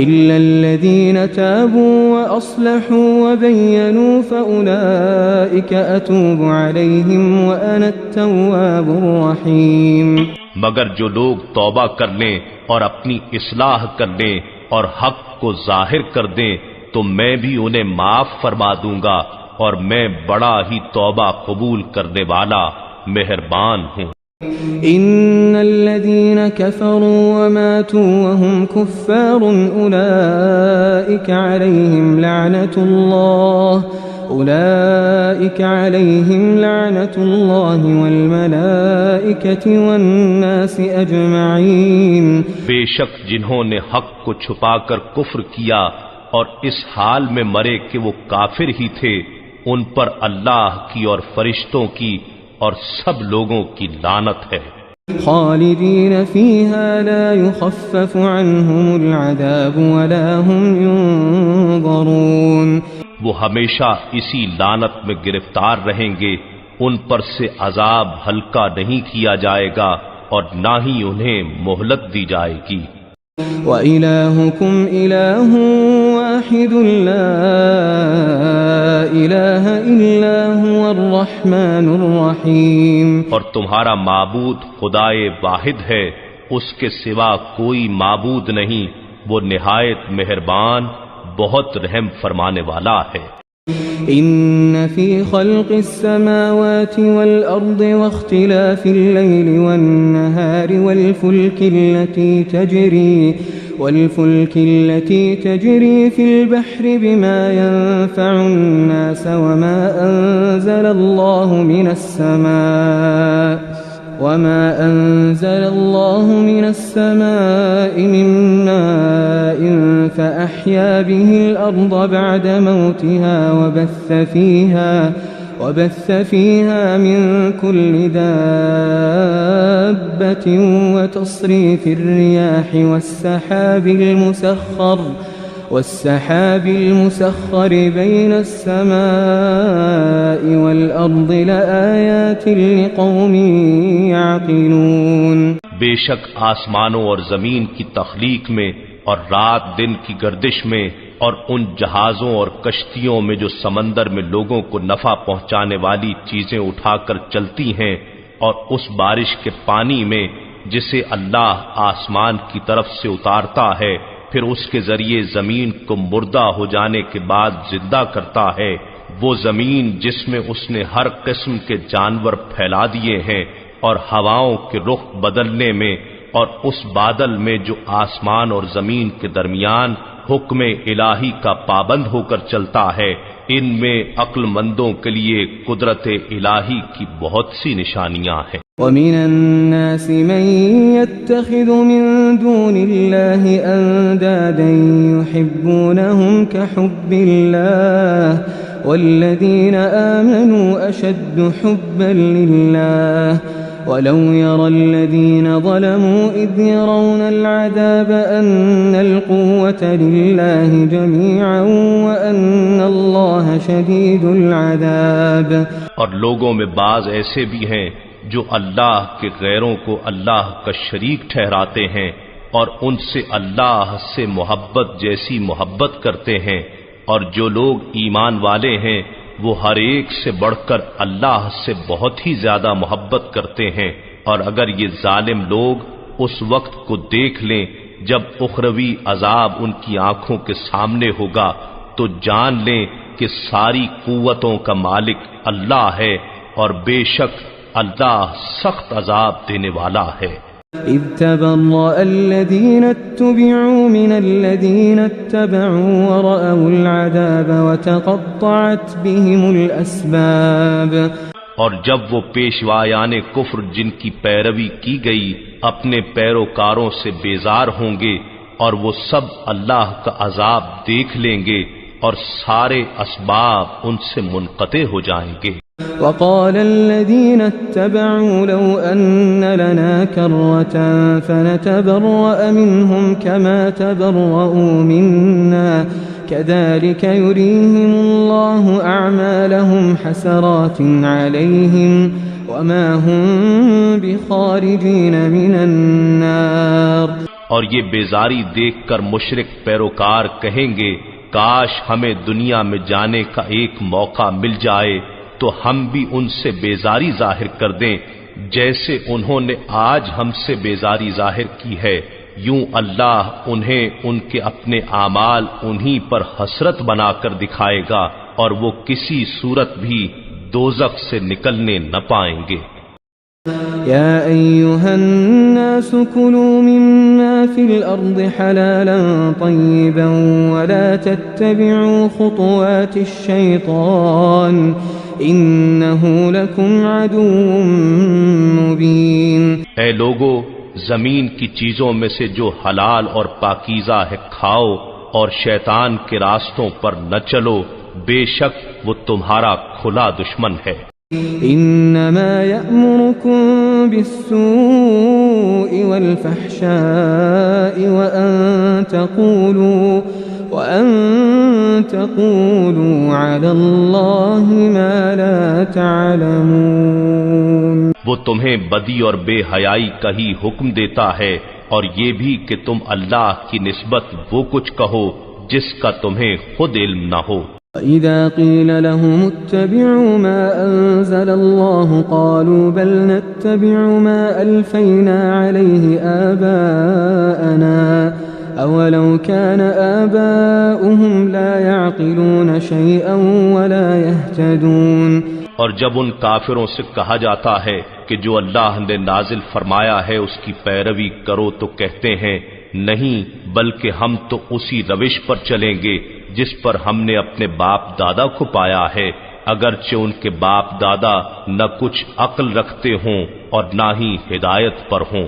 إلا الذين تابوا وأصلحوا وبينوا فأولئك أتوب عليهم وأنا التواب الرحيم. مگر جو لوگ توبہ کر لیں اور اپنی اصلاح کر لیں اور حق کو ظاہر کر دیں تو میں بھی انہیں معاف فرما دوں گا اور میں بڑا ہی توبہ قبول کرنے والا مہربان ہوں. إن الذين كفروا وماتوا وهم كفار أولئك عليهم لعنة الله والملائكة والناس أجمعين. بے شک جنہوں نے حق کو چھپا کر کفر کیا اور اس حال میں مرے کہ وہ کافر ہی تھے ان پر اللہ کی اور فرشتوں کی اور سب لوگوں کی لعنت ہے. خالدین فیہا لا یخفف عنہم العذاب ولا هم ينظرون. وہ ہمیشہ اسی لعنت میں گرفتار رہیں گے ان پر سے عذاب ہلکا نہیں کیا جائے گا اور نہ ہی انہیں مہلت دی جائے گی. وَإِلَٰهُكُمْ إِلَٰهٌ وَاحِدٌ لَا إِلَٰهَ إِلَّا هُوَ الرَّحْمَٰنُ الرَّحِيمُ. اور تمہارا معبود خدائے واحد ہے اس کے سوا کوئی معبود نہیں وہ نہایت مہربان بہت رحم فرمانے والا ہے. إن في خلق السماوات والأرض واختلاف الليل والنهار والفلك التي تجري في البحر بما ينفع الناس وما أنزل الله من السماء من ماء فأحيا به الأرض بعد موتها وبث فيها من كل دابة وتصريف الرياح والسحاب المسخر بين السماء والأرض لآيات لقوم يعقلون. بے شک آسمانوں اور زمین کی تخلیق میں اور رات دن کی گردش میں اور ان جہازوں اور کشتیوں میں جو سمندر میں لوگوں کو نفع پہنچانے والی چیزیں اٹھا کر چلتی ہیں اور اس بارش کے پانی میں جسے اللہ آسمان کی طرف سے اتارتا ہے پھر اس کے ذریعے زمین کو مردہ ہو جانے کے بعد زندہ کرتا ہے. وہ زمین جس میں اس نے ہر قسم کے جانور پھیلا دیے ہیں اور ہواؤں کے رخ بدلنے میں اور اس بادل میں جو آسمان اور زمین کے درمیان حکم الہی کا پابند ہو کر چلتا ہے ان میں عقل مندوں کے لیے قدرت الہی کی بہت سی نشانیاں ہیں. وَمِنَ النَّاسِ مَن يَتَّخِذُ مِن دُونِ اللَّهِ أَندَادًا يُحِبُّونَهُمْ كَحُبِّ اللَّهِ وَالَّذِينَ آمَنُوا أَشَدُّ حُبًّا لِلَّهِ وَلَوْ يَرَى الَّذِينَ ظَلَمُوا إِذْ يَرَوْنَ الْعَذَابَ أَنَّ الْقُوَّةَ لِلَّهِ جَمِيعًا وَأَنَّ اللَّهَ شَدِيدُ الْعَذَابِ. اور لوگوں میں بعض ایسے بھی ہیں جو اللہ کے غیروں کو اللہ کا شریک ٹھہراتے ہیں اور ان سے اللہ سے محبت جیسی محبت کرتے ہیں اور جو لوگ ایمان والے ہیں وہ ہر ایک سے بڑھ کر اللہ سے بہت ہی زیادہ محبت کرتے ہیں. اور اگر یہ ظالم لوگ اس وقت کو دیکھ لیں جب اخروی عذاب ان کی آنکھوں کے سامنے ہوگا تو جان لیں کہ ساری قوتوں کا مالک اللہ ہے اور بے شک اللہ سخت عذاب دینے والا ہے. اذ تبرأ الذين اتبعوا من الذين اتبعوا ورأوا العذاب وتقطعت بهم الأسباب. اور جب وہ پیشوایان کفر جن کی پیروی کی گئی اپنے پیروکاروں سے بیزار ہوں گے اور وہ سب اللہ کا عذاب دیکھ لیں گے اور سارے اسباب ان سے منقطع ہو جائیں گے. وقال الذين اتبعوا لو أن لنا كرة فنتبرأ منهم كما تبرؤوا منا كذلك يريهم الله أعمالهم حسرات عليهم وما هم بخارجين من النار. اور یہ بیزاری دیکھ کر مشرک پیروکار کہیں گے کاش ہمیں دنیا میں جانے کا ایک موقع مل جائے تو ہم بھی ان سے بیزاری ظاہر کر دیں جیسے انہوں نے آج ہم سے بیزاری ظاہر کی ہے، یوں اللہ انہیں ان کے اپنے اعمال انہی پر حسرت بنا کر دکھائے گا اور وہ کسی صورت بھی دوزخ سے نکلنے نہ پائیں گے۔ يا أيها الناس كلوا مما في الأرض حلالا طيبا ولا تتبعوا خطوات الشيطان إنه لكم عدو مبين۔ اے لوگو، زمین کی چیزوں میں سے جو حلال اور پاکیزہ ہے کھاؤ اور شیطان کے راستوں پر نہ چلو، بے شک وہ تمہارا کھلا دشمن ہے۔ إنما يأمركم بالسوء والفحشاء وأن تقولوا على الله ما لا تعلمون۔ وہ تمہیں بدی اور بے حیائی کا ہی حکم دیتا ہے اور یہ بھی کہ تم اللہ کی نسبت وہ کچھ کہو جس کا تمہیں خود علم نہ ہو۔ وَإِذَا قِيلَ لَهُمُ اتَّبِعُوا مَا أَنزَلَ اللَّهُ قَالُوا بَلْ نَتَّبِعُ مَا أَلْفَيْنَا عَلَيْهِ آبَاءَنَا أَوَلَوْ كَانَ آبَاؤُهُمْ لَا يَعْقِلُونَ شَيْئًا وَلَا يَهْتَدُونَ۔ اور جب ان کافروں سے کہا جاتا ہے کہ جو اللہ نے نازل فرمایا ہے اس کی پیروی کرو تو کہتے ہیں نہیں، بلکہ ہم تو اسی روش پر چلیں گے جس پر ہم نے اپنے باپ دادا کو پایا ہے، اگرچہ ان کے باپ دادا نہ کچھ عقل رکھتے ہوں اور نہ ہی ہدایت پر ہوں۔